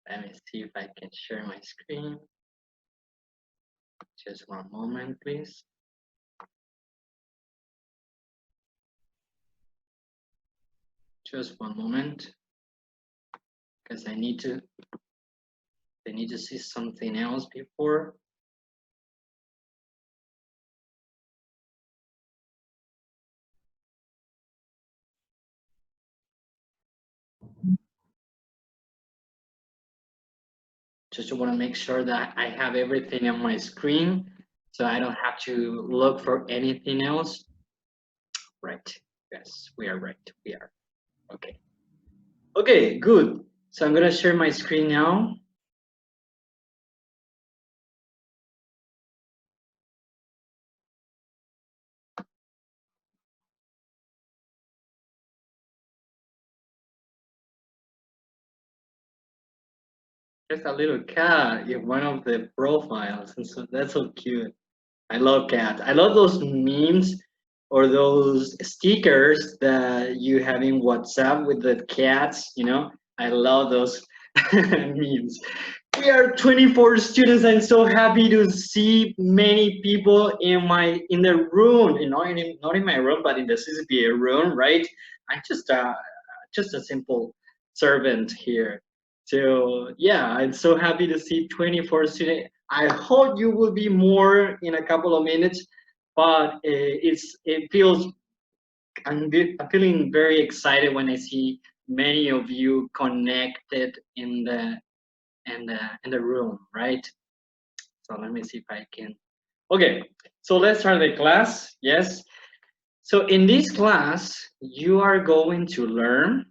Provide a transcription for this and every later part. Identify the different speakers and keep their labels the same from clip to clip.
Speaker 1: Let me see if I can share my screen. Just one moment, please. Just one moment, because I need to see something else before. Just want to make sure that I have everything on my screen, so I don't have to look for anything else. Right. Yes, we are right. We are. Okay. Okay, good. So I'm gonna share my screen now. There's a little cat in one of the profiles, and so that's so cute. I love cats. I love those memes or those stickers that you have in WhatsApp with the cats. I love those memes. We are 24 students. I'm so happy to see many people in the room. Not in my room, but in the CCPA room, right? I'm just a simple servant here. So yeah, I'm so happy to see 24 students. I hope you will be more in a couple of minutes, but I'm feeling very excited when I see many of you connected in the room, right? So let me see if I can. Okay, so let's start the class. Yes. So in this class, you are going to learn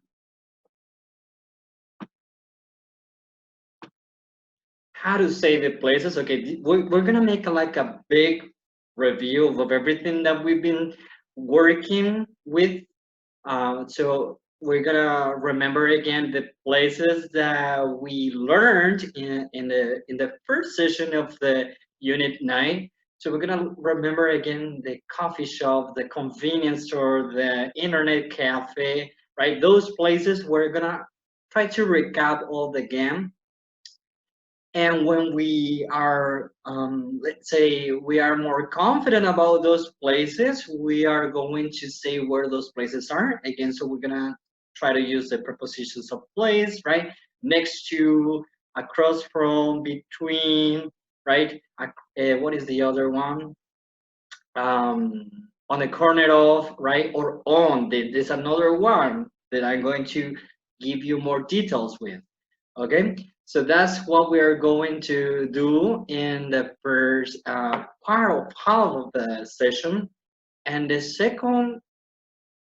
Speaker 1: how to say the places. Okay, we're gonna make like a big review of everything that we've been working with. So we're gonna remember again the places that we learned in the first session of the UNIT9. So we're gonna remember again the coffee shop, the convenience store, the internet cafe, right? Those places we're gonna try to recap all again. And when we are, let's say, we are more confident about those places, we are going to say where those places are. Again, so we're going to try to use the prepositions of place, right? Next to, across from, between, right? What is the other one? On the corner of, right? Or on. There's another one that I'm going to give you more details with. Okay, so that's what we are going to do in the first part of half of the session. And the second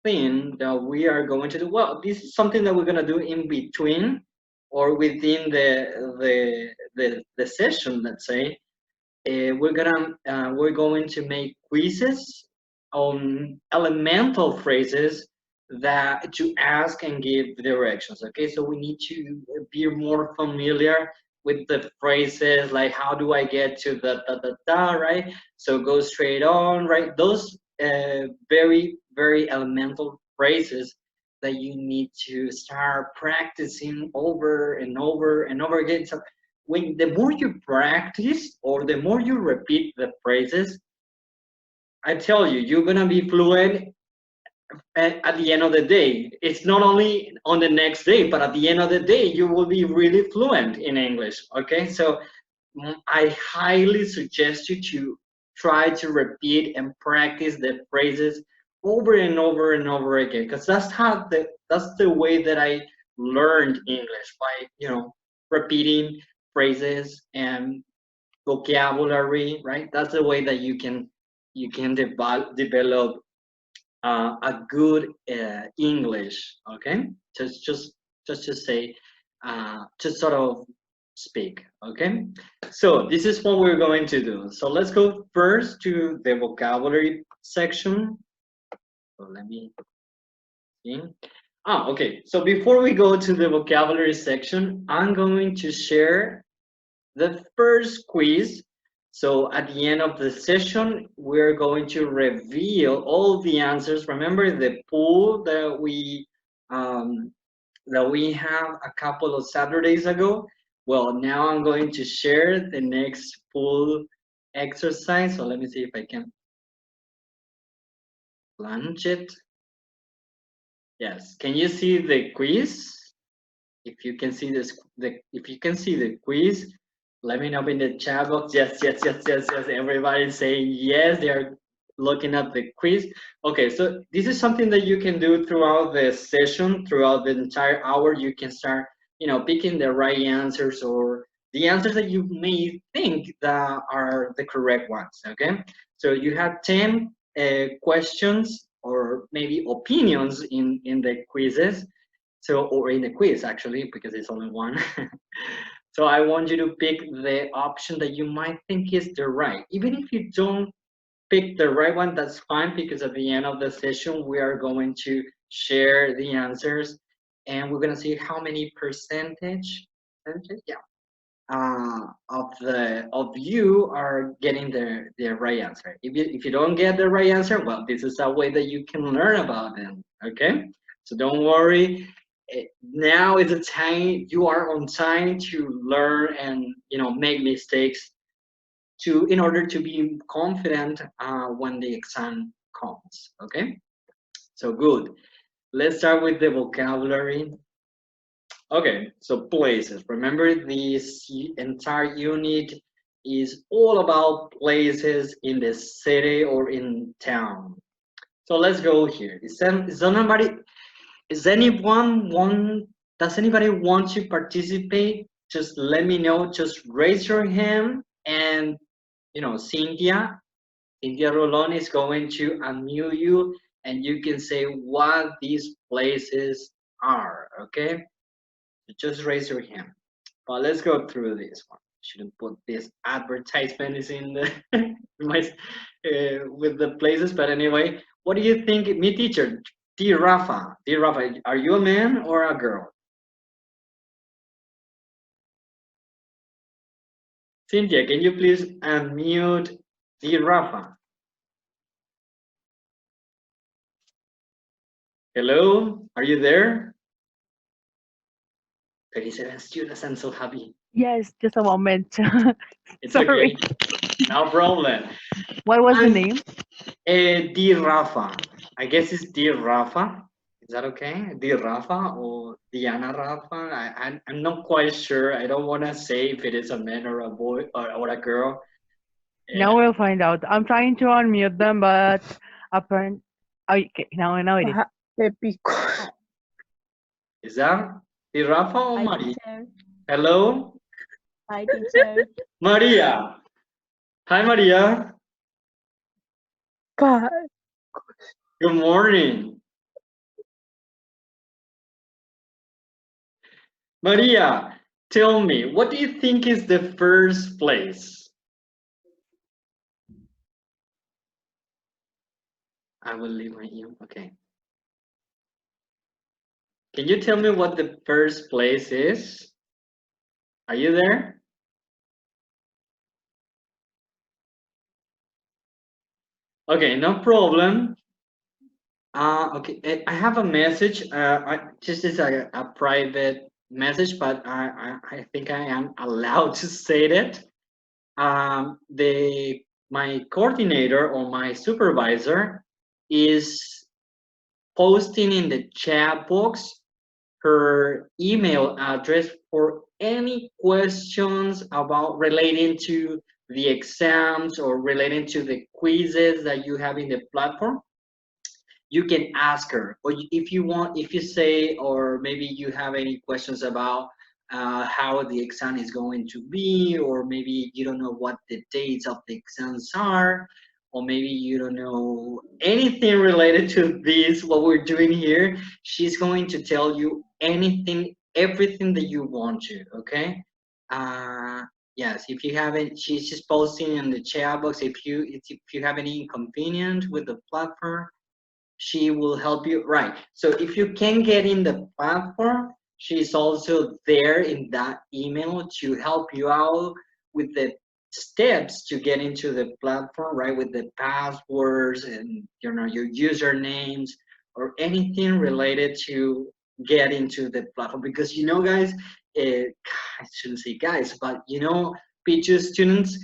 Speaker 1: thing that we are going to do, well, this is something that we're going to do in between or within the session, let's say. We're going to make quizzes on elemental phrases that to ask and give directions. Okay, so we need to be more familiar with the phrases like how do I get to the da da da, right? So go straight on, right? Those very very elemental phrases that you need to start practicing over and over and over again. So when the more you practice or the more you repeat the phrases, I tell you, you're gonna be fluent at the end of the day. It's not only on the next day, but at the end of the day, you will be really fluent in English. Okay, so I highly suggest you to try to repeat and practice the phrases over and over and over again, because that's the way that I learned English, by repeating phrases and vocabulary, right? That's the way that you can develop a good English. Okay, just to say, to sort of speak. Okay, so this is what we're going to do. So let's go first to the vocabulary section. So let me see. Okay. So before we go to the vocabulary section, I'm going to share the first quiz. So at the end of the session, we're going to reveal all the answers. Remember the poll that we have a couple of Saturdays ago? Well, now I'm going to share the next full exercise. So let me see if I can launch it. Yes. Can you see the quiz? If you can see this, if you can see the quiz, let me know in the chat box. Yes, yes, yes, yes, yes. Everybody's saying yes. They are looking at the quiz. Okay, so this is something that you can do throughout the session, throughout the entire hour. You can start, picking the right answers or the answers that you may think that are the correct ones. Okay, so you have 10 questions or maybe opinions in the quizzes. So, or in the quiz actually, because it's only one. So I want you to pick the option that you might think is the right. Even if you don't pick the right one, that's fine, because at the end of the session, we are going to share the answers and we're going to see how many percentage, yeah, of you are getting the right answer. If you don't get the right answer, well, this is a way that you can learn about them. Okay, so don't worry. Now is the time. You are on time to learn and make mistakes in order to be confident when the exam comes. Okay, so good. Let's start with the vocabulary. Okay, so places. Remember, this entire unit is all about places in the city or in town. So let's go here. Is anyone does anybody want to participate? Just let me know. Just raise your hand, and Cynthia Rolon is going to unmute you, and you can say what these places are. Okay, just raise your hand. Well, let's go through this one. Shouldn't put this advertisement is in the my with the places, but anyway, what do you think? Me teacher, dear Rafa, are you a man or a girl? Cynthia, can you please unmute dear Rafa? Hello, are you there? 37 students, I'm so happy.
Speaker 2: Yes, just a moment.
Speaker 1: It's
Speaker 2: Sorry.
Speaker 1: okay, no problem.
Speaker 2: What was the name?
Speaker 1: Dear Rafa. I guess it's Dear Rafa. Is that okay? Dear Rafa or Diana Rafa? I'm not quite sure. I don't want to say if it is a man or a boy or a girl.
Speaker 2: Now we'll find out. I'm trying to unmute them, but apparently, okay, now it is.
Speaker 3: Épico.
Speaker 1: Is that Dear Rafa or
Speaker 3: Hi,
Speaker 1: Maria?
Speaker 3: teacher.
Speaker 1: Hello?
Speaker 3: Hi, teacher.
Speaker 1: Maria. Hi, Maria.
Speaker 3: God.
Speaker 1: Good morning. Maria, tell me, what do you think is the first place? I will leave my email. Okay. Can you tell me what the first place is? Are you there? Okay, no problem. Okay, I have a message. Just is a private message, but I think I am allowed to say it. My coordinator or my supervisor is posting in the chat box her email address for any questions about relating to the exams or relating to the quizzes that you have in the platform. You can ask her, or if you want, if you say, or maybe you have any questions about how the exam is going to be, or maybe you don't know what the dates of the exams are, or maybe you don't know anything related to this, what we're doing here. She's going to tell you anything, everything that you want to. Okay. uh yes, if you haven't, she's just posting in the chat box. If you have any inconvenience with the platform, she will help you. Right, so if you can get in the platform, she's also there in that email to help you out with the steps to get into the platform, right, with the passwords and your usernames or anything related to get into the platform. Because guys, I shouldn't say guys, but you know, P2 students,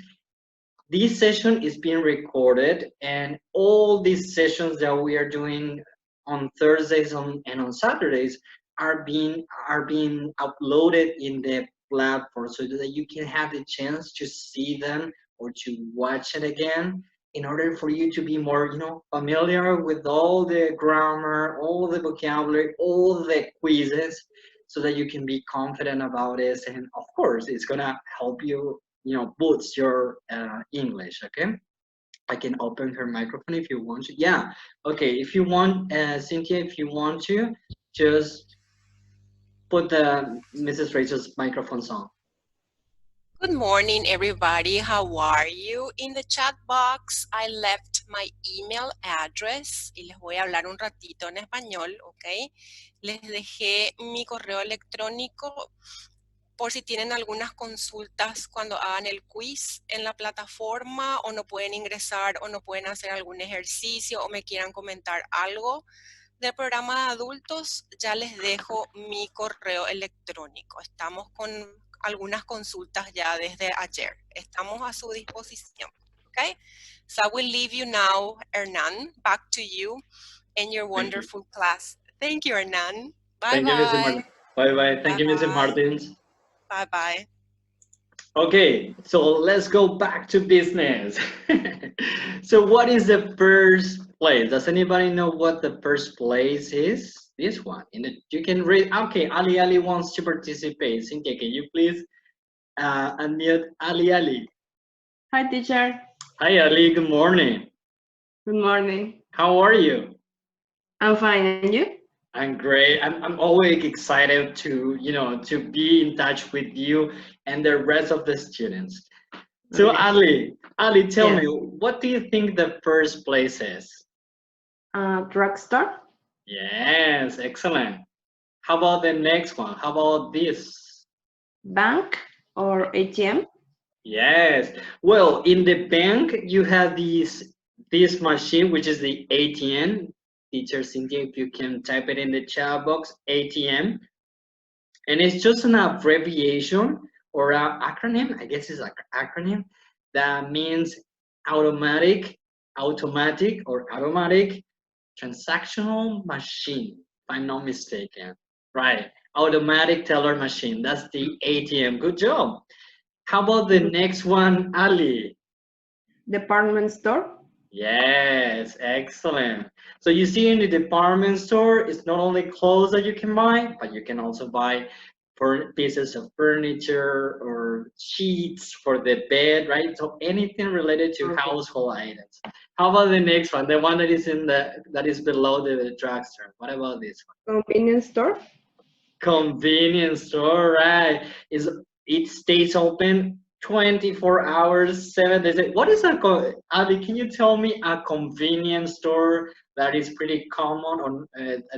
Speaker 1: this session is being recorded, and all these sessions that we are doing on Thursdays and on Saturdays are being uploaded in the platform so that you can have the chance to see them or to watch it again in order for you to be more, you know, familiar with all the grammar, all the vocabulary, all the quizzes, so that you can be confident about this. And of course, it's gonna help you, you know, boost your English. Okay, I can open her microphone if you want to. Yeah, okay, if you want, Cynthia, if you want to, just put the Mrs. Rachel's microphones on.
Speaker 4: Good morning, everybody. How are you? In the chat box, I left my email address y les voy a hablar un ratito en español, ¿ok? Les dejé mi correo electrónico por si tienen algunas consultas cuando hagan el quiz en la plataforma o no pueden ingresar o no pueden hacer algún ejercicio o me quieran comentar algo del programa de adultos, ya les dejo mi correo electrónico. Estamos con algunas consultas ya desde ayer. Estamos a su disposición. Okay? So I will leave you now, Hernan, back to you and your wonderful class. Thank you, Hernan.
Speaker 1: Thank you, Mrs.
Speaker 4: Bye-bye.
Speaker 1: Martin. Bye-bye. Thank you, Mrs. Martins.
Speaker 4: Bye-bye.
Speaker 1: Okay, so let's go back to business. So what is the first place? Does anybody know what the first place is? This one. You can read. Okay, Ali wants to participate. Cynthia, can you please unmute Ali?
Speaker 5: Hi, teacher.
Speaker 1: Hi, Ali. Good morning.
Speaker 5: Good morning.
Speaker 1: How are you?
Speaker 5: I'm fine, and you?
Speaker 1: I'm great. I'm always excited to, you know, to be in touch with you and the rest of the students. So
Speaker 5: Okay.
Speaker 1: Ali, tell
Speaker 5: Yes.
Speaker 1: me, what do you think the first place is?
Speaker 5: Drugstore?
Speaker 1: Yes, excellent. How about the next one? How about this?
Speaker 5: Bank or ATM?
Speaker 1: Yes. Well, in the bank, you have this machine, which is the ATM. Teacher Cynthia, if you can type it in the chat box, ATM. And it's just an abbreviation or an acronym, I guess it's an acronym, that means automatic transactional machine, if I'm not mistaken. Right, automatic teller machine, that's the ATM. Good job. How about the next one, Ali?
Speaker 5: Department store?
Speaker 1: Yes, excellent. So you see in the department store, it's not only clothes that you can buy, but you can also buy for pieces of furniture or sheets for the bed, right? So anything related to
Speaker 5: Okay.
Speaker 1: household items. How about the next one? The one that is below the drugstore. What about this one?
Speaker 5: Convenience store?
Speaker 1: Convenience store, right? It stays open 24 hours, 7 days. What is Abby, can you tell me a convenience store that is pretty common on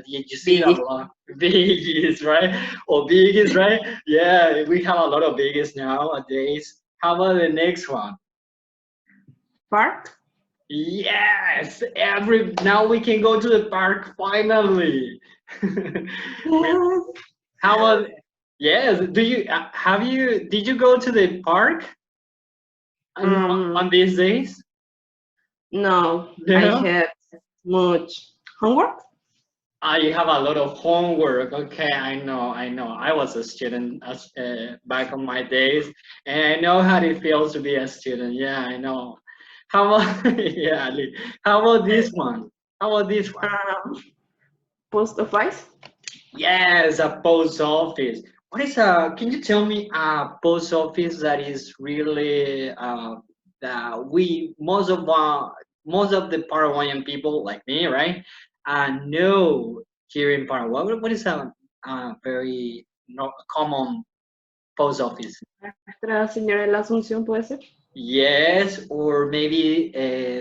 Speaker 1: you see it a
Speaker 5: Biggie.
Speaker 1: lot? Biggies, right? Or Biggies, right? Yeah, we have a lot of Biggies nowadays. How about the next one?
Speaker 5: Park?
Speaker 1: Yes, now we can go to the park finally.
Speaker 5: Yes.
Speaker 1: How about yes? Did you go to the park on these days?
Speaker 5: No, I
Speaker 1: No.
Speaker 5: have much homework.
Speaker 1: You have a lot of homework. Okay, I know. I was a student back on my days, and I know how it feels to be a student. Yeah, I know. How about yeah, Ali. How about this one? How about this one?
Speaker 5: Post office?
Speaker 1: Yes, a post office. What is a? Can you tell me a post office that is really that we most of the Paraguayan people like me, right? Know here in Paraguay. What is a very no, common post office?
Speaker 5: Nuestra Señora de la Asunción, ¿puede ser?
Speaker 1: Yes, or maybe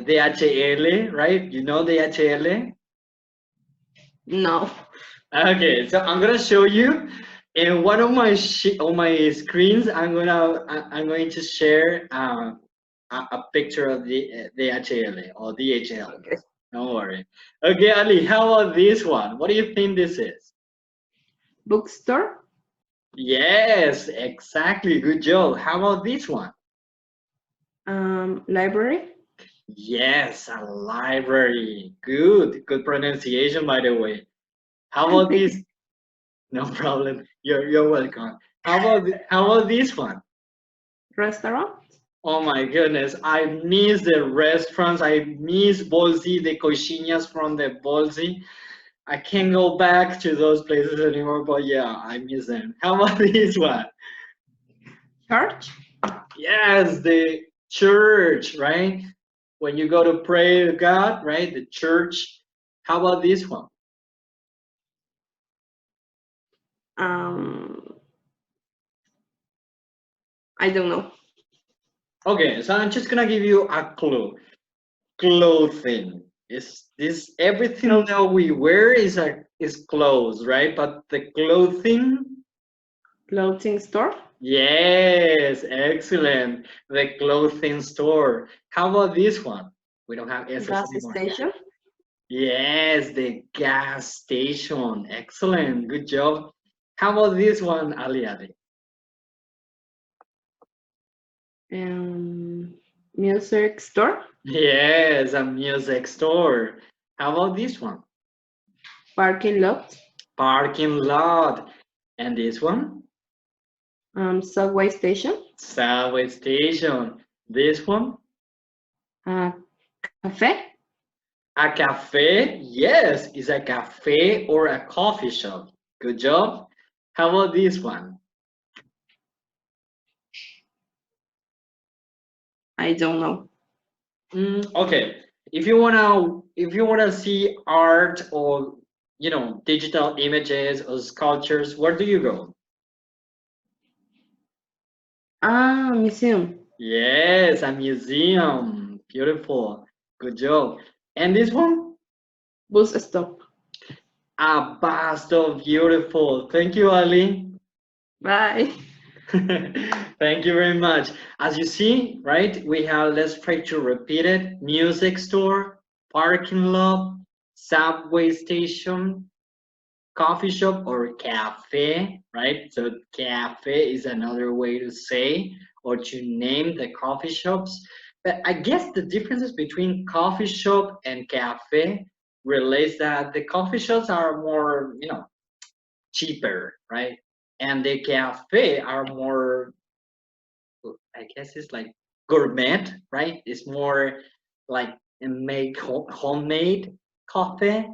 Speaker 1: DHL, right? You know DHL?
Speaker 5: No.
Speaker 1: Okay, so I'm gonna show you in one of my on my screens. I'm going to share a picture of the HL or DHL.
Speaker 5: Okay.
Speaker 1: Don't worry. Okay, Ali, how about this one? What do you think this is?
Speaker 5: Bookstore?
Speaker 1: Yes, exactly. Good job. How about this one?
Speaker 5: Library.
Speaker 1: Yes, a library. Good pronunciation, by the way. How about
Speaker 5: Thank
Speaker 1: this? No problem. You're welcome. How about this one?
Speaker 5: Restaurant.
Speaker 1: Oh my goodness, I miss the restaurants. I miss Bolsi, the coxinhas from the Bolsi. I can't go back to those places anymore, but yeah, I miss them. How about this one?
Speaker 5: Church.
Speaker 1: Yes, the church, right? When you go to pray to God, right? The church. How about this one?
Speaker 5: Um, I don't know.
Speaker 1: Okay, so I'm just gonna give you a clue. Clothing. Is this everything
Speaker 5: Clothes.
Speaker 1: that we wear is clothes, right? But the clothing.
Speaker 5: Clothing store.
Speaker 1: Yes, excellent. The clothing store. How about this one? We don't have S's
Speaker 5: Gas
Speaker 1: anymore.
Speaker 5: station.
Speaker 1: Yes, the gas station. Excellent. Good job. How about this one, Ali Ali?
Speaker 5: Music store.
Speaker 1: Yes, a music store. How about this one?
Speaker 5: Parking lot.
Speaker 1: Parking lot. And this one?
Speaker 5: Subway station.
Speaker 1: Subway station. This one?
Speaker 5: Uh, cafe.
Speaker 1: A cafe? Yes, it's a cafe or a coffee shop. Good job. How about this one?
Speaker 5: I don't know.
Speaker 1: Okay. If you wanna see art or digital images or sculptures, where do you go?
Speaker 5: Museum.
Speaker 1: Yes, a museum. Beautiful. Good job. And this one?
Speaker 5: Bus stop.
Speaker 1: A bus stop. Beautiful. Thank you, Ali.
Speaker 5: Bye.
Speaker 1: Thank you very much. As you see, right, we have, let's try to repeat it, music store, parking lot, subway station, coffee shop or cafe, right? So cafe is another way to say or to name the coffee shops. But I guess the differences between coffee shop and cafe relates that the coffee shops are more, cheaper, right? And the cafe are more, I guess it's like gourmet, right? It's more like make homemade coffee.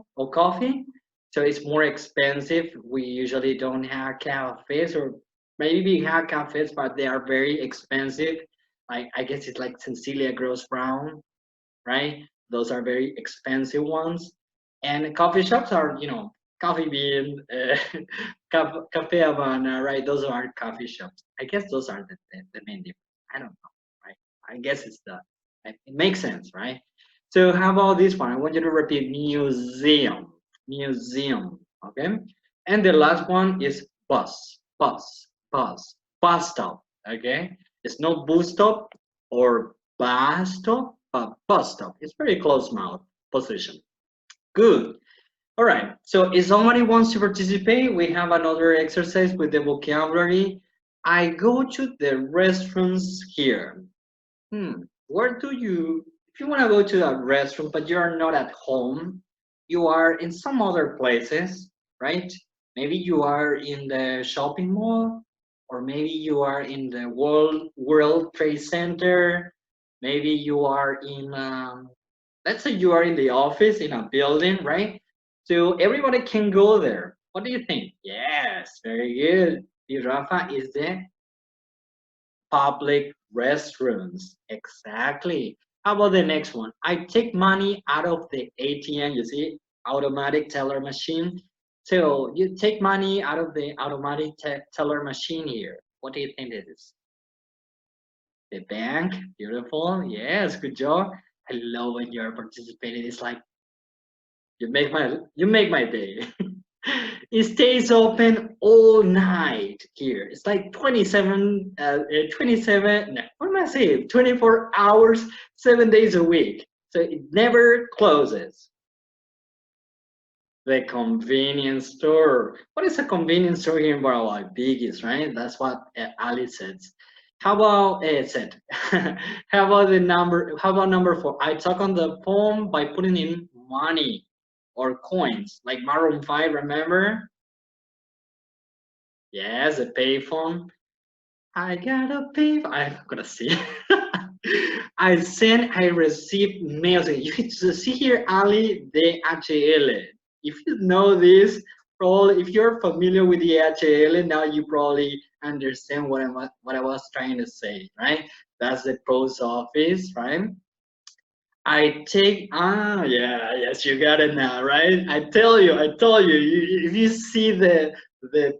Speaker 1: So it's more expensive. We usually don't have cafes, or maybe we have cafes, but they are very expensive. Like I guess it's like Cecilia Gross Brown, right? Those are very expensive ones. And coffee shops are, Coffee Bean, Cafe Havana, right? Those are coffee shops. I guess those are the main difference. I don't know, right? I guess it makes sense, right? So how about this one? I want you to repeat museum, okay? And the last one is bus stop, okay? It's not bus stop or bus stop, but bus stop. It's very close mouth position. Good. All right. So if somebody wants to participate, we have another exercise with the vocabulary. I go to the restrooms here. Where do you, if you want to go to a restaurant, but you're not at home, you are in some other places, right? Maybe you are in the shopping mall, or maybe you are in the World Trade Center. Maybe you are in, let's say you are in the office in a building, right? So everybody can go there. What do you think? Yes, very good. The Rafa is the public restrooms. Exactly. How about the next one? I take money out of the ATM, you see, automatic teller machine. So you take money out of the automatic teller machine here. What do you think it is? The bank. Beautiful. Yes, good job. I love when you're participating. It's like you make my day. It stays open all night here. It's like 27, no, what am I saying? 24 hours, 7 days a week. So it never closes. The convenience store. What is a convenience store here in Paraguay? Biggies, right? That's what Ali says. How about said? How about the number? How about number 4? I talk on the phone by putting in money or coins, like Maroon 5. Remember? Yes, a payphone. I got a pay. I'm gonna see. I receive mails. You can see here, Ali, the HL. If you know this, probably if you're familiar with the HL, now you probably understand what I was trying to say, right? That's the post office, right? I take yeah, yes, you got it now, right? I told you, if you see the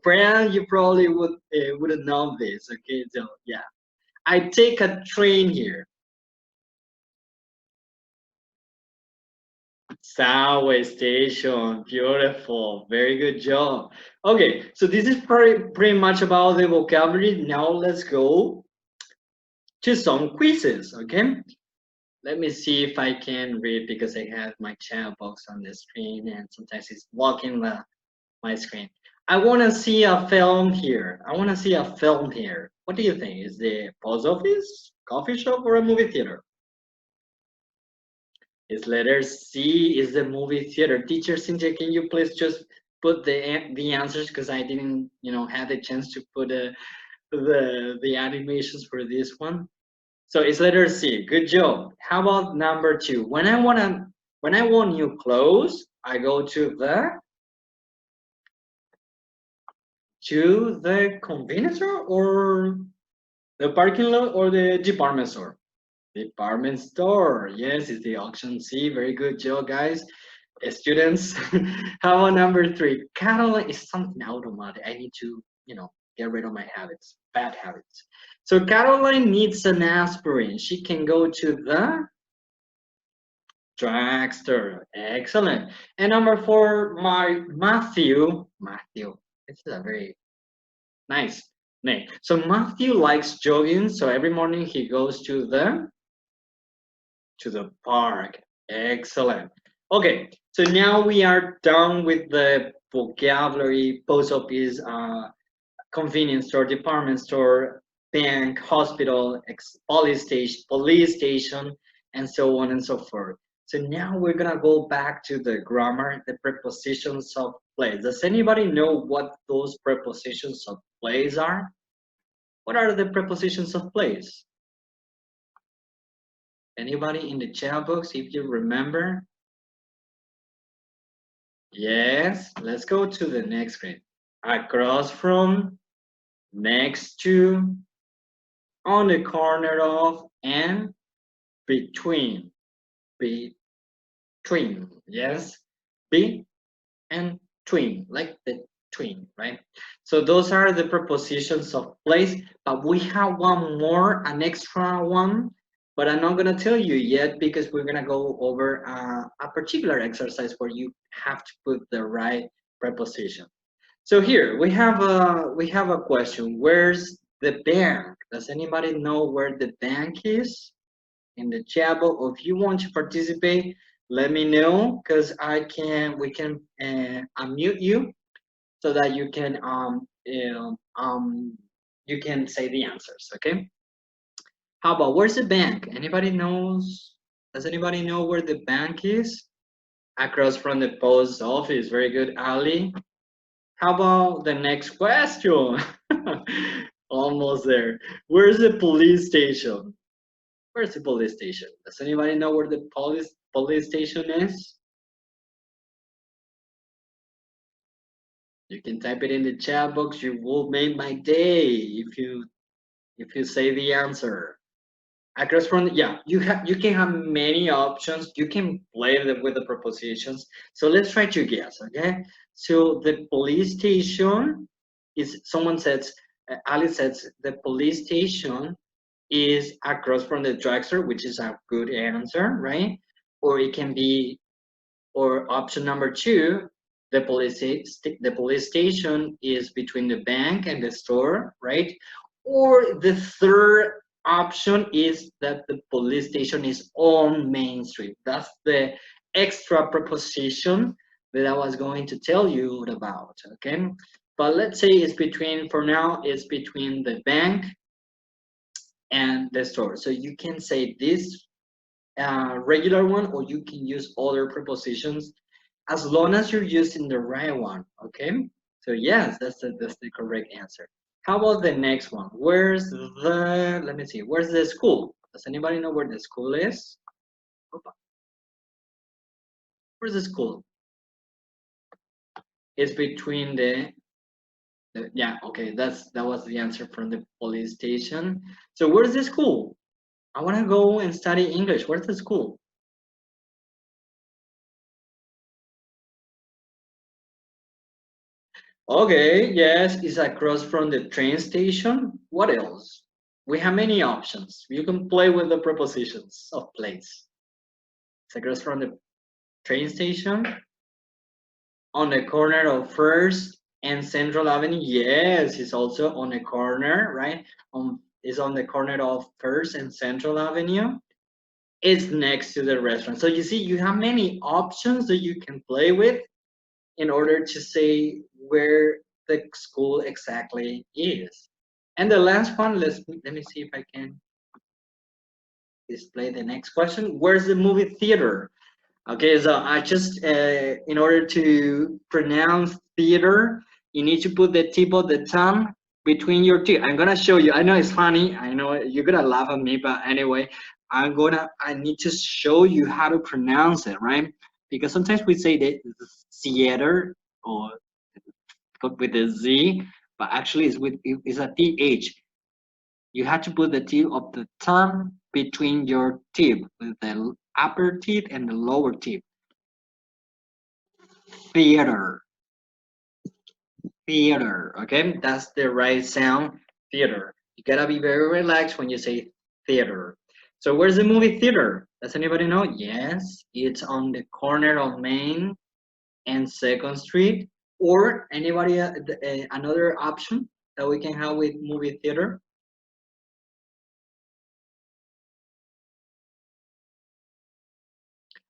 Speaker 1: brand, you probably wouldn't know this. Okay, so yeah, I take a train here. Subway station, beautiful, very good job. Okay, so this is pretty much about the vocabulary. Now let's go to some quizzes. Okay, let me see if I can read because I have my chat box on the screen and sometimes it's blocking my screen. I want to see a film here. I want to see a film here. What do you think? Is the post office, coffee shop, or a movie theater? Is letter C is the movie theater. Teacher Cynthia, can you please just put the answers because I didn't, have the chance to put the animations for this one. So it's letter C. Good job. How about number 2? When I want new clothes, I go to the convenience store or the parking lot or the department store. Department store. Yes, it's the option C. Very good job, guys. Students. How about number 3? Caroline is something automatic. I need to, get rid of my habits, bad habits. So Caroline needs an aspirin. She can go to the drugstore. Excellent. And number 4, Matthew. This is a very nice name. So Matthew likes jogging. So every morning he goes to the park. Excellent. Okay, so now we are done with the vocabulary, post office, convenience store, department store, bank, hospital, police station, and so on and so forth. So now we're gonna go back to the grammar, the prepositions of place. Does anybody know what those prepositions of place are? What are the prepositions of place? Anybody in the chat box, if you remember? Yes, let's go to the next screen. Across from, next to, on the corner of, and between. Between, yes. Be and twin, like the twin, right? So those are the prepositions of place, but we have one more, an extra one, but I'm not gonna tell you yet because we're gonna go over a particular exercise where you have to put the right preposition. So here we have a question. Where's the bank? Does anybody know where the bank is? In the chat box, or if you want to participate, let me know because we can unmute you so that you can you can say the answers. Okay. How about where's the bank? Anybody knows? Does anybody know where the bank is? Across from the post office. Very good, Ali. How about the next question? Almost there. Where's the police station? Where's the police station? Does anybody know where the police station is? You can type it in the chat box. You will make my day if you say the answer. Across from, yeah, you can have many options. You can play with the prepositions. So let's try to guess, okay? So the police station is, someone says, Alice says, the police station is across from the drugstore, which is a good answer, right? Or it can be, or option number 2, the police station is between the bank and the store, right? Or the third option is that the police station is on Main Street. That's the extra preposition that I was going to tell you about, okay? But let's say it's between, for now, it's between the bank and the store. So you can say this regular one, or you can use other prepositions as long as you're using the right one, okay? So yes, that's the correct answer. How about the next one? Where's the, let me see, where's the school? Does anybody know where the school is? Opa. Where's the school? It's between yeah, okay, that was the answer from the police station. So where's the school? I want to go and study English. Where's the school? Okay, yes, it's across from the train station. What else? We have many options. You can play with the prepositions of place. It's across from the train station, on the corner of First and Central Avenue. Yes, it's also on the corner, right? It's on the corner of First and Central Avenue. It's next to the restaurant. So you see, you have many options that you can play with in order to say where the school exactly is. And the last one, let me see if I can display the next question. Where's the movie theater? Okay, so I just, in order to pronounce theater, you need to put the tip of the tongue between your teeth. I'm gonna show you. I know it's funny. I know you're gonna laugh at me, but anyway, I need to show you how to pronounce it, right? Because sometimes we say the theater or with the Z, but actually it's a TH. You have to put the tip of the tongue between your teeth, with the upper teeth and the lower teeth. Theater, theater, okay? That's the right sound, theater. You gotta be very relaxed when you say theater. So where's the movie theater? Does anybody know? Yes, it's on the corner of Main and 2nd Street. Or anybody, another option that we can have with movie theater?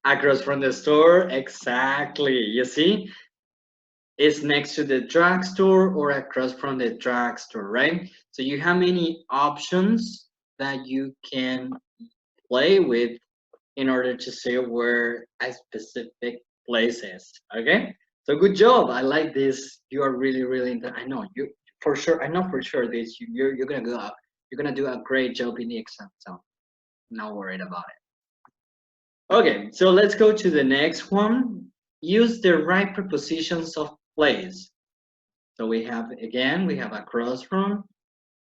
Speaker 1: Across from the store, exactly. You see, it's next to the drugstore or across from the drugstore, right? So you have many options that you can play with in order to say where a specific place is. Okay, so good job. I like this. You are really, really. I know you for sure. I know for sure this. You're gonna go up. You're gonna do a great job in the exam. So not worried about it. Okay, so let's go to the next one. Use the right prepositions of place. So we have, again, we have across from,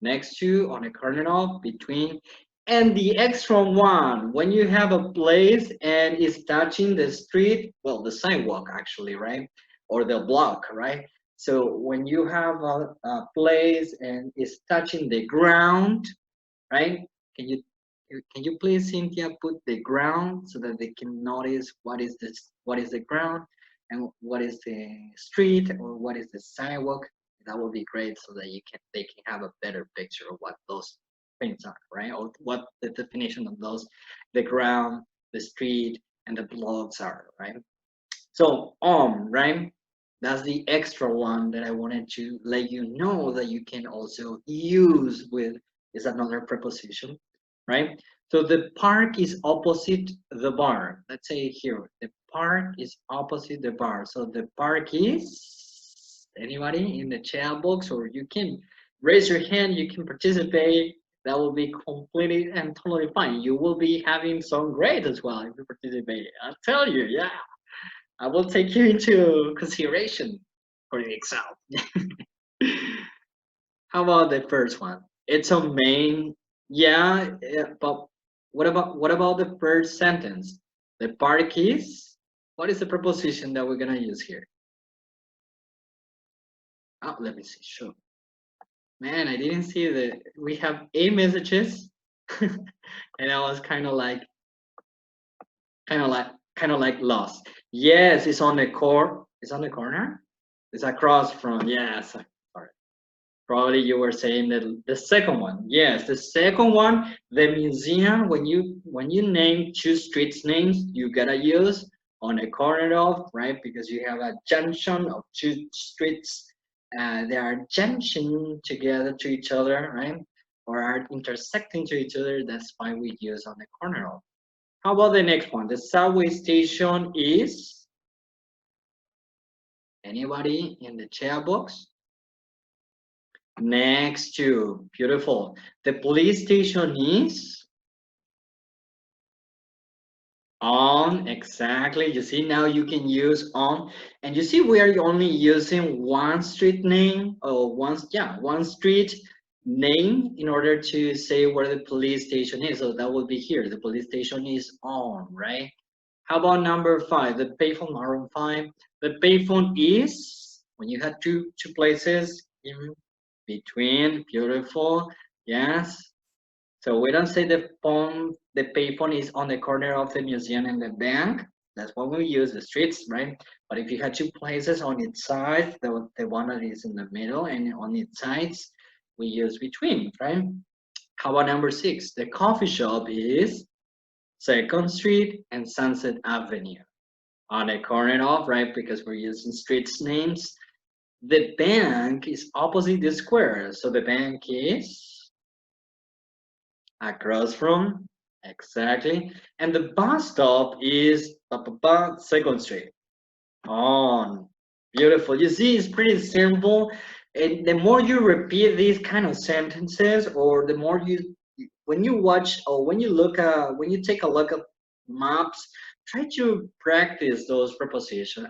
Speaker 1: next to, on a corner of, between, and the extra one. When you have a place and it's touching the street, well, the sidewalk actually, right? Or the block, right? So when you have a place and it's touching the ground, right? Can you please, Cynthia, put the ground so that they can notice what is this, what is the ground, and what is the street, or what is the sidewalk? That would be great, so that they can have a better picture of what those things are, right? Or what the definition of those, the ground, the street, and the blocks are, right? So right? That's the extra one that I wanted to let you know that you can also use with, is another preposition, right? So the park is opposite the bar. Let's say here, the park is opposite the bar. So the park is, anybody in the chat box, or you can raise your hand, you can participate. That will be completely and totally fine. You will be having some grades as well if you participate. I'll tell you, yeah. I will take you into consideration for the exam. How about the first one? It's a main, yeah, but what about the first sentence? The park is, what is the preposition that we're gonna use here? Oh, let me see, sure. Man, I didn't see that we have 8 messages, and I was kind of like lost. Yes, it's on the core. It's on the corner. It's across from. Yes, sorry. Probably you were saying that the second one. Yes, the second one. The museum. When you name two streets names, you gotta use on a corner of, right? Because you have a junction of two streets. They are junction together to each other, right? Or are intersecting to each other. That's why we use on the corner of. How about the next one? The subway station is, anybody in the chat box? Next to, beautiful. The police station is on, exactly. You see, now you can use on, and you see we are only using one street name or one street name in order to say where the police station is. So that will be here. The police station is on, right? How about number 5? The payphone, number 5. The payphone is when you have two places in between. Beautiful. Yes. So we don't say the payphone is on the corner of the museum and the bank. That's what we use, the streets, right? But if you had two places on its side, the one that is in the middle and on its sides, we use between, right? How about number 6? The coffee shop is 2nd Street and Sunset Avenue. On a corner of, right? Because we're using streets names. The bank is opposite the square. So the bank is across from, exactly. And the bus stop is 2nd Street. On. Beautiful. You see, it's pretty simple. And the more you repeat these kind of sentences, or the more you, when you watch or when you look at, when you take a look at maps, try to practice those prepositions.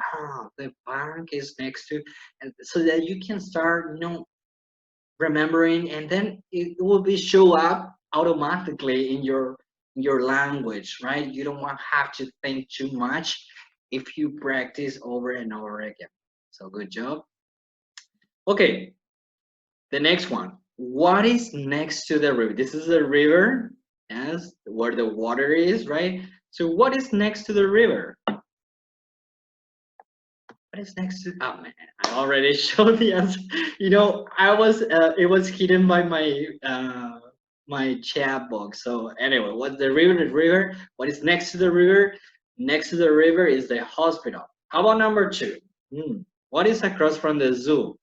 Speaker 1: The bank is next to, and so that you can start, remembering, and then it will be show up automatically in your language, right? You don't have to think too much if you practice over and over again. So good job. Okay, the next one. What is next to the river? This is a river, yes, where the water is, right? So what is next to the river? What is next to? Oh man, I already showed the answer. I was it was hidden by my chat box. So anyway, what's the river? The river. What is next to the river? Next to the river is the hospital. How about number 2? What is across from the zoo?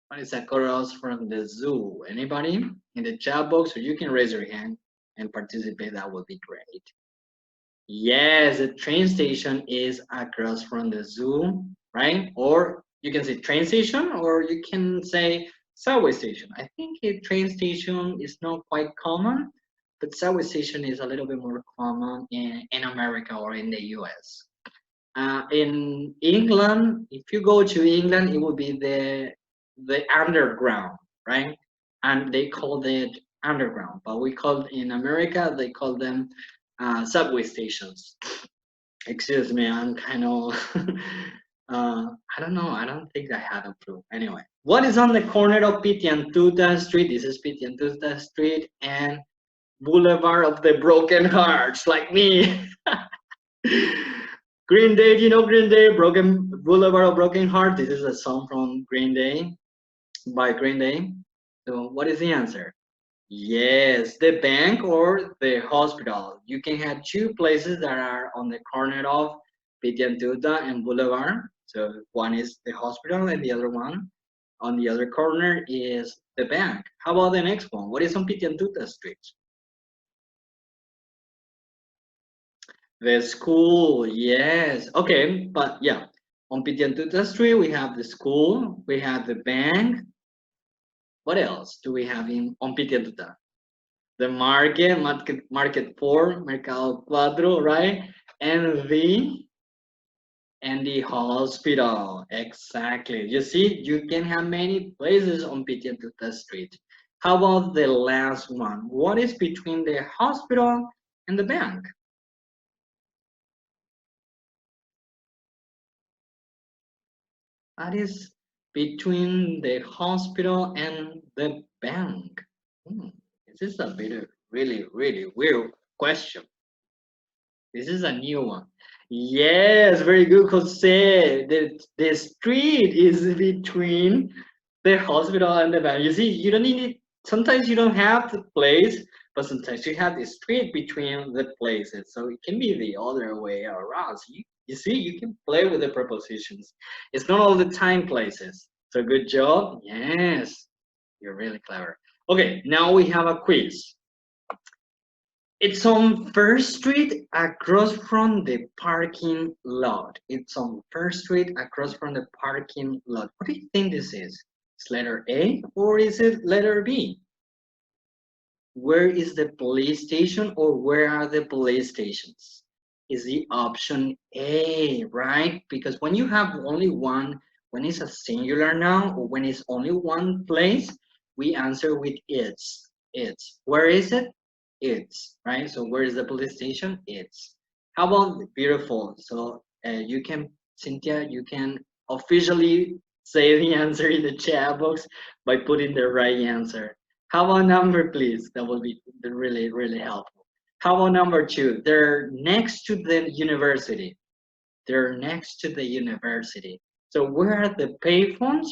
Speaker 1: What is across from the zoo? Anybody in the chat box? So you can raise your hand and participate. That would be great. Yes, the train station is across from the zoo, right? Or you can say train station, or you can say subway station. I think a train station is not quite common, but subway station is a little bit more common in America or in the US. In England, if you go to England, it would be the underground, right? And they called it underground, but we called in America, they call them subway stations. Excuse me, I'm kind of I don't know, I don't think I had a clue. Anyway, what is on the corner of Pitiantuta Street? This is Pitiantuta Street and Boulevard of the Broken Hearts, like me. Green Day, do you know Green Day? Broken Boulevard of Broken Heart. This is a song from Green Day, by Green Day. So what is the answer? Yes, the bank or the hospital. You can have two places that are on the corner of Pitiantuta and Boulevard. So one is the hospital and the other one on the other corner is the bank. How about the next one? What is on Pitiantuta Street? The school, yes. Okay, but yeah, on Pitiantuta Street, we have the school, we have the bank. What else do we have on Pitiantuta? The market 4, Mercado 4, right? And the hospital, exactly. You see, you can have many places on Pitiantuta Street. How about the last one? What is between the hospital and the bank? That is between the hospital and the bank. This is a bit of really, really weird question. This is a new one. Yes, very good, Jose. The street is between the hospital and the bank. You see, you don't need it. Sometimes you don't have the place, but sometimes you have the street between the places, so it can be the other way around. So you see, you can play with the prepositions. It's not all the time places. So good job. Yes, you're really clever. Okay, now we have a quiz. It's on First Street across from the parking lot. It's on First Street across from the parking lot. What do you think this is? It's letter A or is it letter B? Where is the police station or where are the police stations? Is the option A, right? Because when you have only one, when it's a singular noun or when it's only one place, we answer with it's. It's. Where is it? It's, right? So where is the police station? It's. How about beautiful? So you can, Cynthia, you can officially say the answer in the chat box by putting the right answer. How about number, please? That will be really, really helpful. How about number 2? They're next to the university. They're next to the university. So where are the payphones?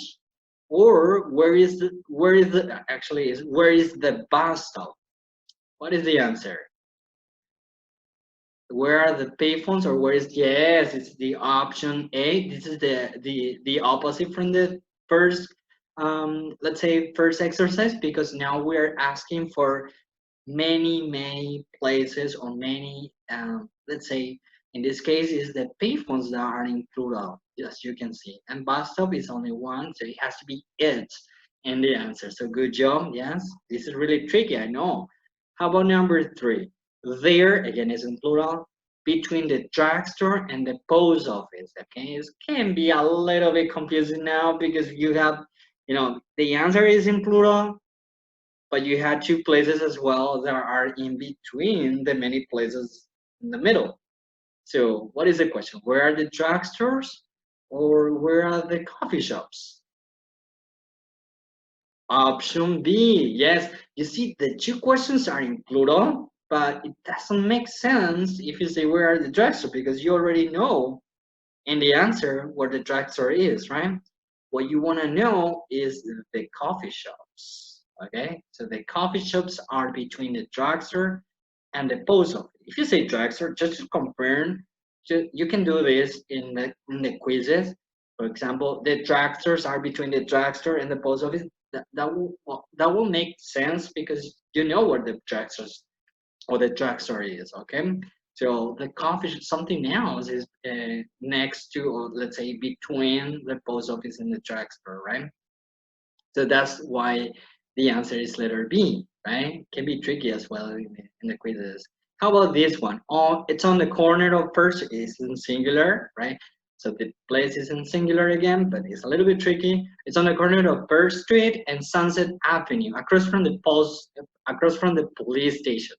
Speaker 1: Or where is the bus stop? What is the answer? Where are the payphones or where is, yes, it's the option A. This is the opposite from the first let's say first exercise, because now we're asking for many places or many let's say in this case is the payphones that are in plural, as you can see, and bus stop is only one, so it has to be it in the answer. So good job. Yes, this is really tricky, I know. How about number 3? There again is in plural, between the drugstore and the post office. Okay, it can be a little bit confusing now because you have, you know, the answer is in plural, but you had 2 places as well that are in between the many places in the middle. So what is the question? Where are the drugstores or where are the coffee shops? Option B. Yes, you see the 2 questions are in plural, but it doesn't make sense if you say where are the drugstores, because you already know in the answer where the drugstore is, right? What you want to know is the coffee shops. Okay, so the coffee shops are between the drugstore and the post office. If you say drugstore, just to confirm, you can do this in the quizzes. For example, the drugstores are between the drugstore and the post office. That will make sense because you know where the drugstores or the drugstore is. Okay, so the coffee shop, something else is next to, or let's say between the post office and the drugstore, right? So that's why the answer is letter B, right? Can be tricky as well in the quizzes. How about this one? Oh, it's on the corner of First. It's in singular, right? So the place is in singular again, but it's a little bit tricky. It's on the corner of First Street and Sunset Avenue, across from the police station.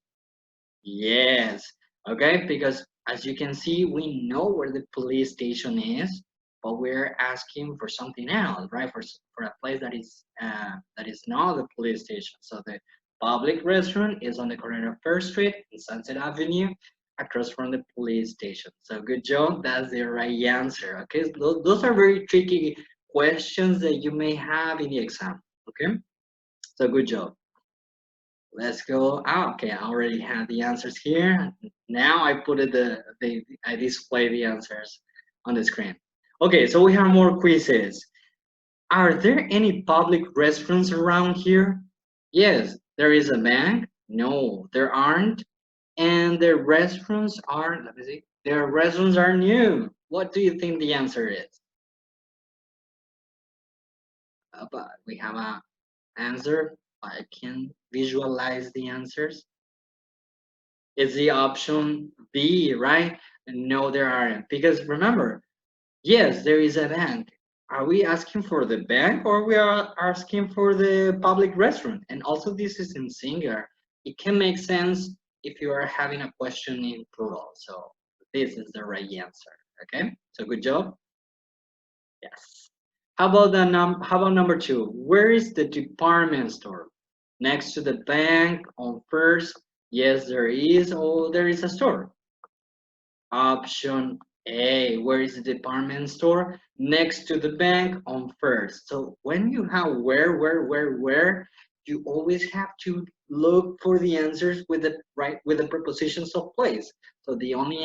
Speaker 1: Yes. Okay, because as you can see, we know where the police station is, but we're asking for something else, right? For a place that is not the police station. So the public restaurant is on the corner of First Street and Sunset Avenue, across from the police station. So good job. That's the right answer. Okay, so those are very tricky questions that you may have in the exam. Okay, so good job. Let's go. Ah, okay, I already have the answers here. Now I put it I display the answers on the screen. Okay, so we have more quizzes. Are there any public restaurants around here? Yes, there is a bank. No, there aren't. And the restaurants are, let me see, their restaurants are new. What do you think the answer is? But we have a answer. I can visualize the answers. It's the option B, right? No, there aren't. Because remember, yes, there is a bank. Are we asking for the bank or we are asking for the public restaurant? And also this is in singular. It can make sense if you are having a question in plural. So this is the right answer. Okay, so good job. Yes. How about number 2? Where is the department store? Next to the bank on First? Yes, there is. Oh, there is a store. Option A. Where is the department store? Next to the bank on First. So when you have where, you always have to look for the answers with the prepositions of place. So the only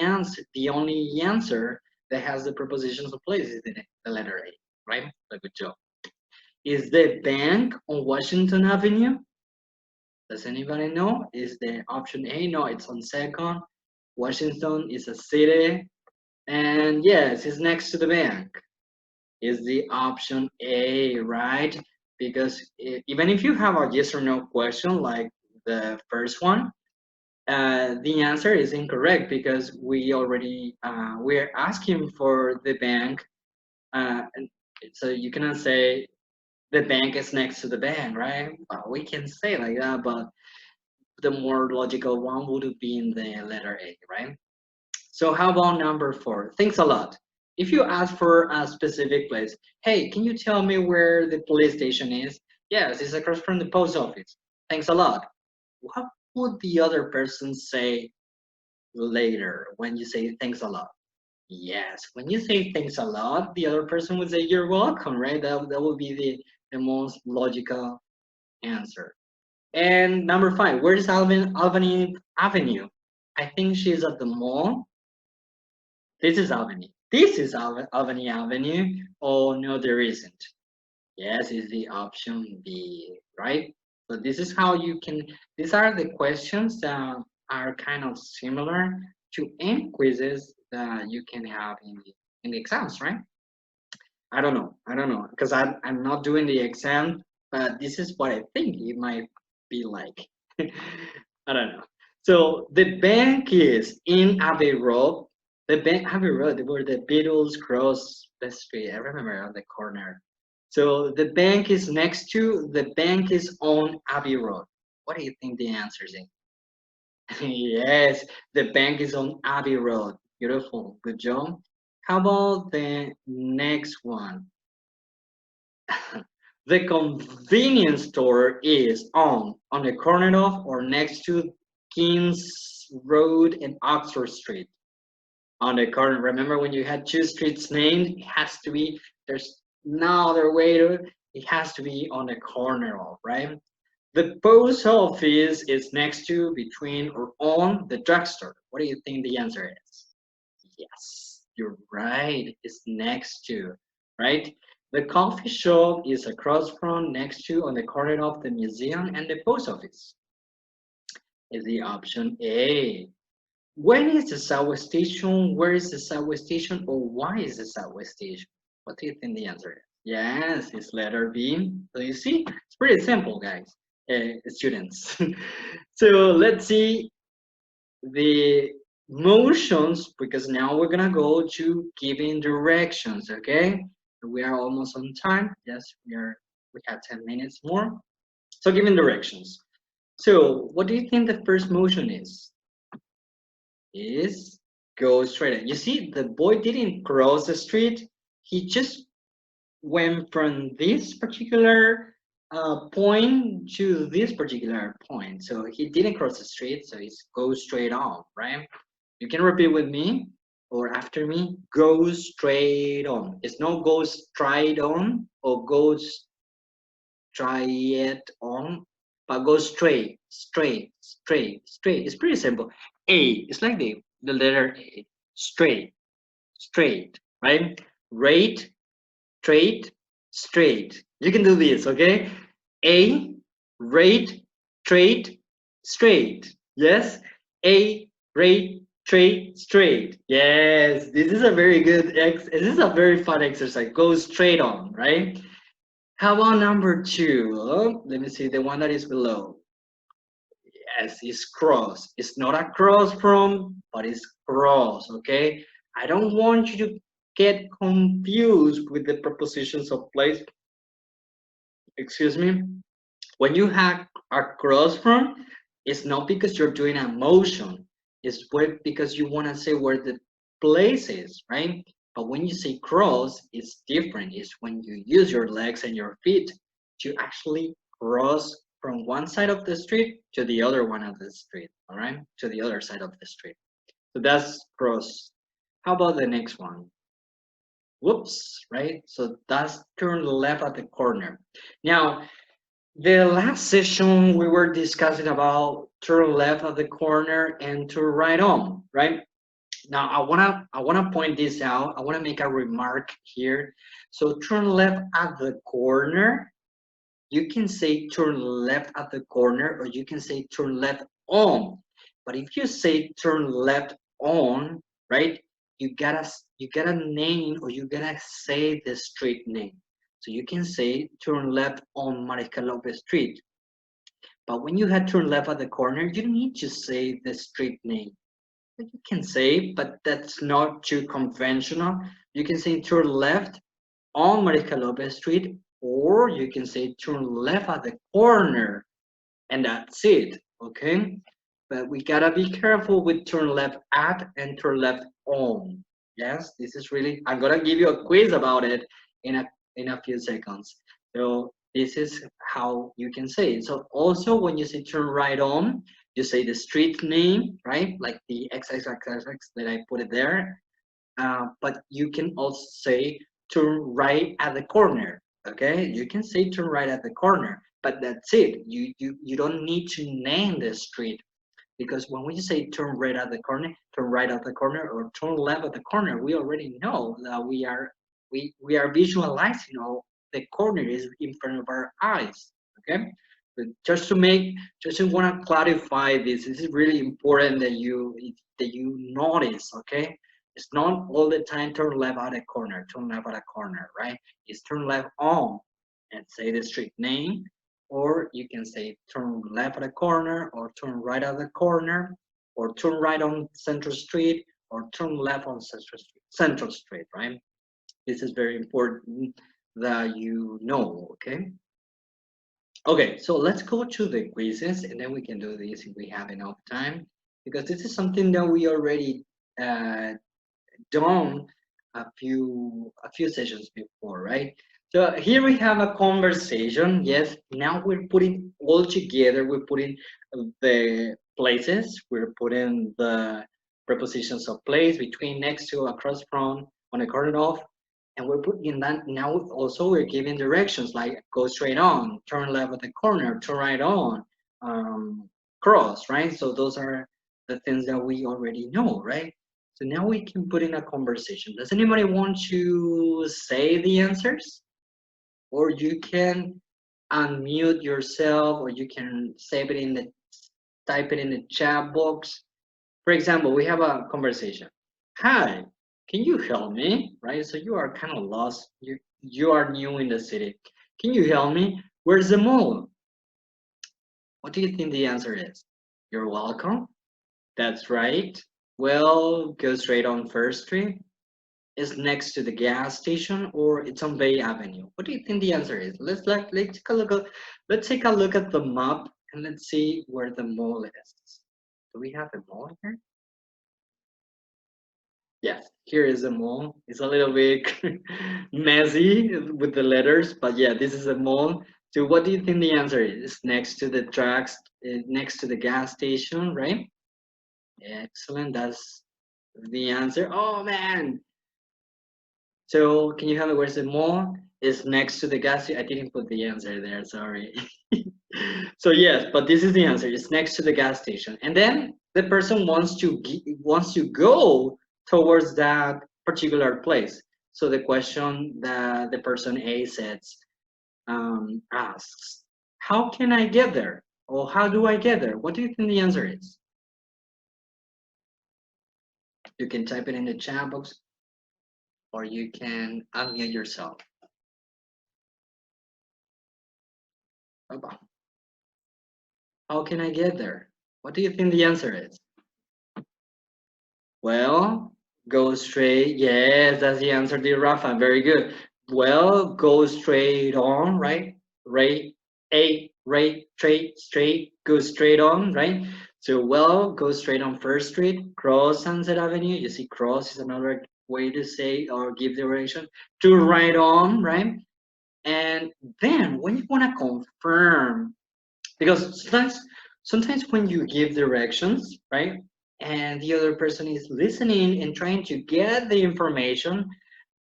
Speaker 1: answer that has the prepositions of place is the letter A, right? So good job. Is the bank on Washington Avenue? Does anybody know? Is the option A? No, it's on Second. Washington is a city. And yes, it's next to the bank. Is the option A, right? Because even if you have a yes or no question like the first one, the answer is incorrect because we're asking for the bank. And so you cannot say the bank is next to the bank, right? Well, we can say like that, but the more logical one would be in the letter A, right? So how about number 4? Thanks a lot. If you ask for a specific place, hey, can you tell me where the police station is? Yes, it's across from the post office. Thanks a lot. What would the other person say later when you say thanks a lot? Yes, when you say thanks a lot, the other person would say you're welcome, right? That would be the most logical answer. And number 5, where's Albany Avenue? I think she's at the mall. This is Albany. This is Albany Avenue. Oh, no, there isn't. Yes, is the option B, right? So this is how you can, these are the questions that are kind of similar to any quizzes that you can have in the exams, right? I don't know, because I'm not doing the exam, but this is what I think it might be like. I don't know. So the bank is in Abbey Road. The bank Abbey Road, where the Beatles cross the street. I remember on the corner. So the bank is next to. The bank is on Abbey Road. What do you think the answer is? Yes, the bank is on Abbey Road. Beautiful, good job. How about the next one? The convenience store is on the corner of or next to Kings Road and Oxford Street. On the corner. Remember when you had 2 streets named? It has to be. There's no other way to. It has to be on the corner of, right? The post office is next to, between, or on the drugstore. What do you think the answer is? Yes, you're right. It's next to, right? The coffee shop is across from, next to, on the corner of the museum and the post office. Is the option A. When is the subway station? Where is the subway station? Or why is the subway station? What do you think the answer is? Yes, it's letter B. So you see, it's pretty simple, guys, students. So let's see the motions, because now we're gonna go to giving directions, okay? We are almost on time. Yes, we have 10 minutes more. So giving directions. So what do you think the first motion is? Is go straight. You see, the boy didn't cross the street. He just went from this particular point to this particular point. So he didn't cross the street, so it's go straight on, right? You can repeat with me or after me. Go straight on. It's no go straight on or go straight on, but go straight, straight, straight, straight. It's pretty simple. A, it's like the letter A. Straight, straight, right? Rate, straight, straight. You can do this, okay? A, rate, straight, straight. Yes? A, rate, straight, straight. Yes, this is a very good this is a very fun exercise. Go straight on, right? How about number 2? Oh, let me see the one that is below. Yes, it's cross. It's not a cross from, but it's cross, okay? I don't want you to get confused with the prepositions of place. Excuse me. When you have a cross from, it's not because you're doing a motion. It's because you want to say where the place is, right? But when you say cross, it's different. It's when you use your legs and your feet to actually cross from one side of the street to the other one of the street, all right? To the other side of the street. So that's cross. How about the next one? Whoops, right? So that's turn left at the corner. Now, The last session we were discussing about turn left at the corner and turn right on, right? Now I wanna point this out. I wanna make a remark here. So turn left at the corner. You can say turn left at the corner, or you can say turn left on. But if you say turn left on, right? You gotta name, or you gotta say the street name. So you can say turn left on Mariscal Lopez Street. But when you had turn left at the corner, you don't need to say the street name. You can say, but that's not too conventional. You can say turn left on Mariscal Lopez Street, or you can say turn left at the corner, and that's it, okay? But we gotta be careful with turn left at and turn left on. Yes, this is really, I'm gonna give you a quiz about it in a few seconds. So this is how you can say it. So also when you say turn right on, you say the street name, right? Like the XXXX that I put it there. But you can also say turn right at the corner. Okay, you can say turn right at the corner, but that's it. You don't need to name the street, because when we say turn right at the corner, turn right at the corner, or turn left at the corner, we already know that we are visualizing all the corner is in front of our eyes. Okay, but just to want to clarify this. This is really important that you notice. Okay, it's not all the time turn left at a corner, turn left at a corner, right? It's turn left on and say the street name, or you can say turn left at a corner, or turn right at the corner, or turn right on Central Street, or turn left on Central Street, right? This is very important that you know, okay? Okay, so let's go to the quizzes, and then we can do this if we have enough time, because this is something that we already done a few sessions before, right? So here we have a conversation. Yes, now we're putting all together. We're putting the places. We're putting the prepositions of place, between, next to, across from, on, according of, and we're putting in that. Now also we're giving directions like go straight on, turn left at the corner, turn right on, cross, right? So those are the things that we already know, right? So now we can put in a conversation. Does anybody want to say the answers? Or you can unmute yourself, or you can save it in the, type it in the chat box. For example, we have a conversation. Hi, can you help me? Right? So you are kind of lost. You are new in the city. Can you help me? Where's the mall? What do you think the answer is? You're welcome. That's right. Well, go straight on First Street. Is next to the gas station, or it's on Bay Avenue? What do you think the answer is? Let's take a look at, the map, and let's see where the mall is. Do we have a mall here? Yes, here is a mall. It's a little bit messy with the letters, but yeah, this is a mall. So what do you think the answer is? It's next to the tracks, next to the gas station, right? Excellent, that's the answer. Oh man, so can you have it? Where's the mall? Is next to the gas station. I didn't put the answer there, sorry. So yes, but this is the answer. It's next to the gas station. And then the person wants to go towards that particular place. So the question that the person A says, asks, how can I get there? Or how do I get there? What do you think the answer is? You can type it in the chat box, or you can unmute yourself. How can I get there? What do you think the answer is? Well, go straight. Yes, that's the answer, dear Rafa. Very good. Well, go straight on, right? Straight, go straight on, right? So, well, go straight on First Street, cross Sunset Avenue. You see, cross is another way to say or give direction. To right on, right? And then when you want to confirm, because sometimes when you give directions, right, and the other person is listening and trying to get the information,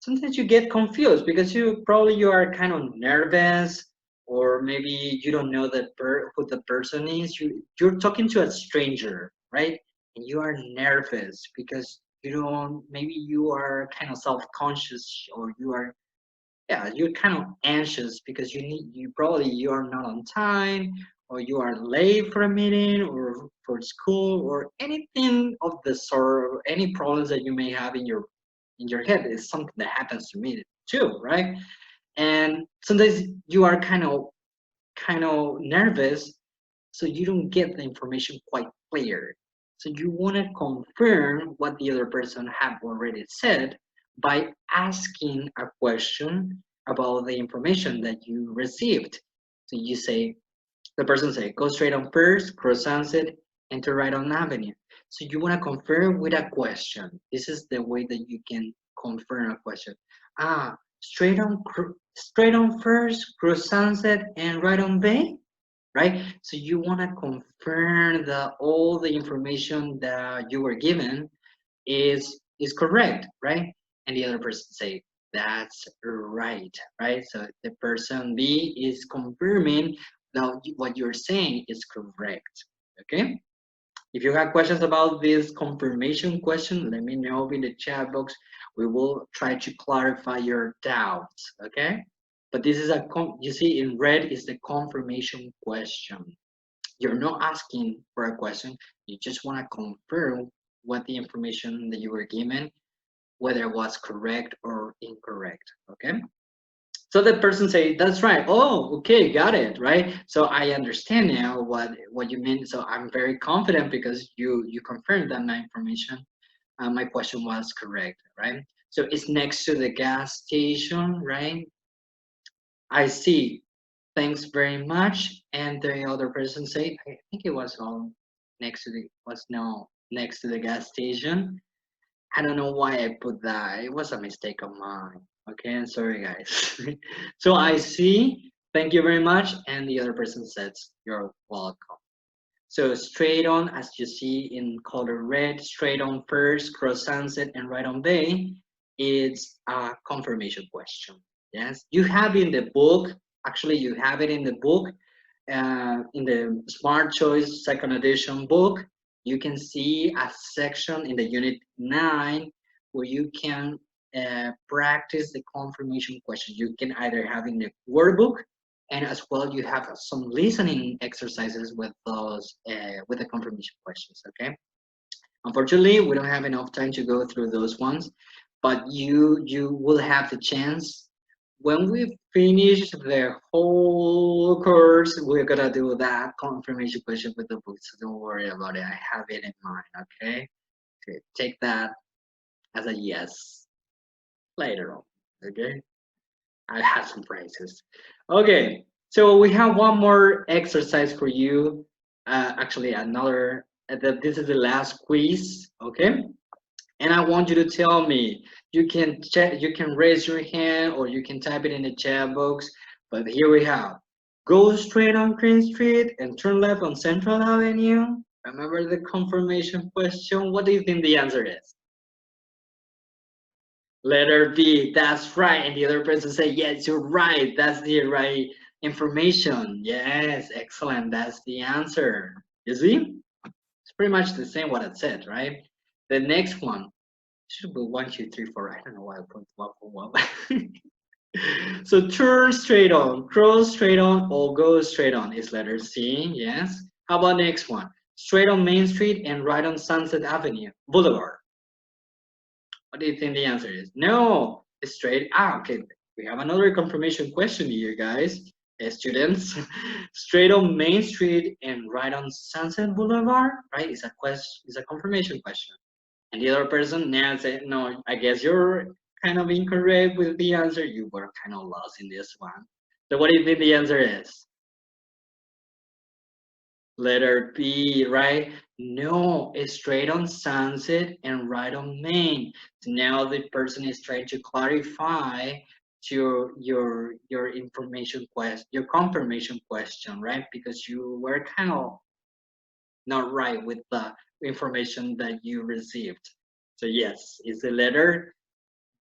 Speaker 1: sometimes you get confused because you are kind of nervous, or maybe you don't know who the person is. You're talking to a stranger, right? And you are nervous because you don't. Maybe you are kind of self-conscious, or you're kind of anxious because you are not on time, or you are late for a meeting or for school, or anything of the sort, or any problems that you may have in your head. Is something that happens to me too, right? And sometimes you are kind of nervous, so you don't get the information quite clear. So you want to confirm what the other person have already said by asking a question about the information that you received. So you say, the person say, go straight on First, cross Sunset, enter right on Avenue. So you want to confirm with a question. This is the way that you can confirm a question. Straight on First, cross Sunset, and right on Bay, right? So you want to confirm that all the information that you were given is correct, right? And the other person say, that's right, right? So the person B is confirming that what you're saying is correct, okay? If you have questions about this confirmation question, let me know in the chat box. We will try to clarify your doubts, okay? But this is you see in red is the confirmation question. You're not asking for a question, you just want to confirm what the information that you were given, whether it was correct or incorrect, okay? So the person say, that's right. Oh, okay, got it, right? So I understand now what you mean. So I'm very confident because you confirmed that my information, my question was correct, right? So it's next to the gas station, right? I see. Thanks very much. And the other person say, I think it was all next to the gas station. I don't know why I put that. It was a mistake of mine. Okay, I'm sorry, guys. So I see. Thank you very much. And the other person says, you're welcome. So straight on, as you see in color red, straight on First, cross Sunset, and right on Bay, it's a confirmation question. Yes, you have in the book. Actually, you have it in the book, in the Smart Choice Second Edition book. You can see a section in the Unit 9 where you can practice the confirmation question. You can either have in the workbook, and as well you have some listening exercises with those with the confirmation questions. Okay, unfortunately we don't have enough time to go through those ones, but you will have the chance when we finish the whole course. We're gonna do that confirmation question with the book, so don't worry about it. I have it in mind. Okay, take that as a yes later on. Okay, I have some prizes. Okay, so we have one more exercise for you. Actually, another. This is the last quiz. Okay, and I want you to tell me. You can check. You can raise your hand, or you can type it in the chat box. But here we have. Go straight on Green Street and turn left on Central Avenue. Remember the confirmation question. What do you think the answer is? Letter B, that's right. And the other person say, yes, you're right. That's the right information. Yes, excellent. That's the answer. You see? It's pretty much the same what it said, right? The next one should be 1, 2, 3, 4. I don't know why I put 1 for 1. So turn straight on, cross straight on, or go straight on is letter C. Yes. How about next one? Straight on Main Street and right on Sunset Avenue Boulevard. What do you think the answer is? No, it's straight. Okay. We have another confirmation question here, guys. Students, straight on Main Street and right on Sunset Boulevard, right? It's a question. It's a confirmation question. And the other person now said, no, I guess you're kind of incorrect with the answer. You were kind of lost in this one. So what do you think the answer is? Letter B, right? No, it's straight on Sunset and right on Main. So now the person is trying to clarify your information question, your confirmation question, right? Because you were kind of not right with the information that you received. So yes, it's the letter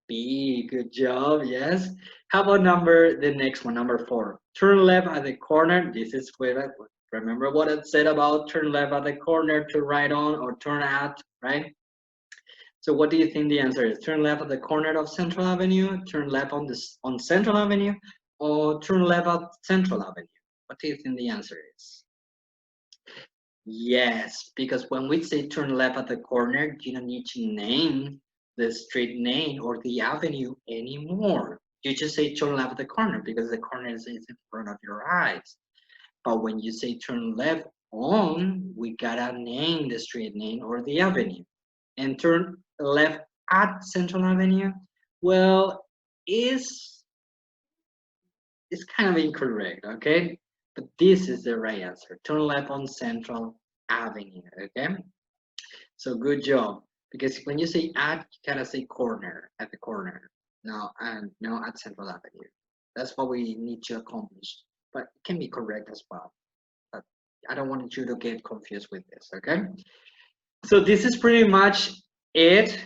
Speaker 1: B. Good job. Yes. How about the next one, number 4? turn left at the corner. This is where remember what I said about turn left at the corner, turn right on, or turn at, right? So what do you think the answer is? Turn left at the corner of Central Avenue, turn left on Central Avenue, or turn left at Central Avenue? What do you think the answer is? Yes, because when we say turn left at the corner, you don't need to name the street name or the avenue anymore. You just say turn left at the corner because the corner is in front of your eyes. But when you say turn left on, we gotta name the street name or the avenue. And turn left at Central Avenue, well, it's kind of incorrect, okay? But this is the right answer. Turn left on Central Avenue, okay? So good job. Because when you say at, you gotta say corner, at the corner. No, and no at Central Avenue. That's what we need to accomplish. But it can be correct as well. But I don't want you to get confused with this, okay? So this is pretty much it.